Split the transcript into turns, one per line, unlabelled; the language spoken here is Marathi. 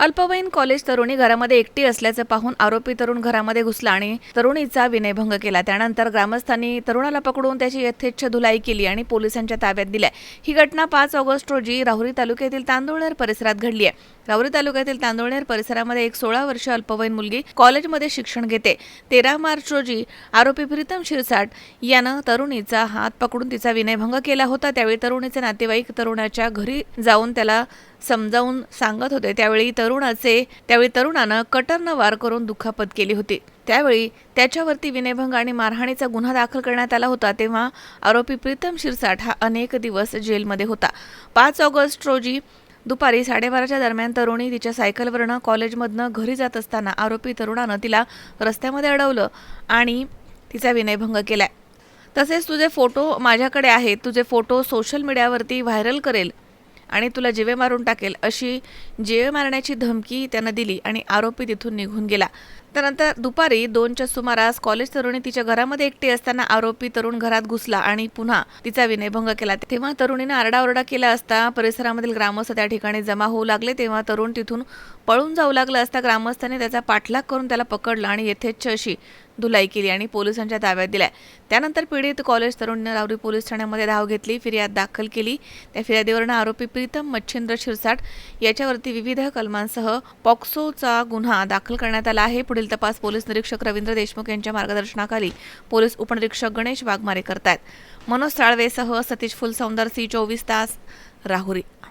अल्पवयीन कॉलेज तरुणी घरामध्ये एकटी असल्याचं पाहून आरोपी तरुण घरामध्ये घुसला आणि तरुणीचा विनयभंग केला। त्यानंतर ग्रामस्थांनी तरुणाला पकडून त्याची यथेच्छ धुलाई केली आणि पोलिसांच्या ताब्यात दिली। ही घटना 5 ऑगस्ट रोजी राहुरी तालुक्यातील तांदुळनेर परिसरात घडली आहे। राहुरी तालुक्यातील तांदुळनेर परिसरामध्ये एक 16 वर्षीय अल्पवयीन मुलगी कॉलेजमध्ये शिक्षण घेते। 13 मार्च रोजी आरोपी प्रीतम शिरसाट यानं तरुणीचा हात पकडून तिचा विनयभंग केला होता। त्यावेळी तरुणीचे नातेवाईक तरुणाच्या घरी जाऊन त्याला समजावून सांगत होते। त्यावेळी तरुणानं कटरनं वार करून दुखापत केली होती। त्यावेळी त्याच्यावरती विनयभंग आणि मारहाणीचा गुन्हा दाखल करण्यात आला होता। तेव्हा आरोपी प्रीतम शिरसाट हा अनेक दिवस जेलमध्ये होता। 5 ऑगस्ट रोजी दुपारी 12:30च्या दरम्यान तरुणी तिच्या सायकलवरनं कॉलेजमधनं घरी जात असताना आरोपी तरुणानं तिला रस्त्यामध्ये अडवलं आणि तिचा विनयभंग केलाय। तसेच तुझे फोटो माझ्याकडे आहेत, तुझे फोटो सोशल मीडियावरती व्हायरल करेल आणि तुला जीवे मारून टाकेल अशी जीवे मारण्याची धमकी त्यानं दिली आणि आरोपी तिथून निघून गेला। त्यानंतर दुपारी 2च्या सुमारास कॉलेज तरुणी तिच्या घरामध्ये एकटी असताना आरोपी तरुण घरात घुसला आणि पुन्हा तिचा विनयभंग केला। तेव्हा तरुणीने आरडाओरडा केला असता परिसरामधील ग्रामस्थ त्या ठिकाणी जमा होऊ लागले। तेव्हा तरुण तिथून पळून जाऊ लागला असता ग्रामस्थांनी त्याचा पाठलाग करून त्याला पकडलं आणि यथेच्छ अशी धुलाई केली आणि पोलिसांच्या ताब्यात दिलाय। त्यानंतर पीडित कॉलेज तरुणीने राहुरी पोलीस ठाण्यामध्ये धाव घेतली, फिर्याद दाखल केली। त्या फिर्यादीवरून आरोपी प्रीतम मच्छिंद्र शिरसाट याच्यावरती विविध कलमांसह पॉक्सोचा गुन्हा दाखल करण्यात आला आहे। पुढील तपास पोलीस निरीक्षक रवींद्र देशमुख यांच्या मार्गदर्शनाखाली पोलीस उपनिरीक्षक गणेश वाघमारे करतायत। मनोज साळवेसह सतीश फुलसौंदर, C24 तास, राहुरी।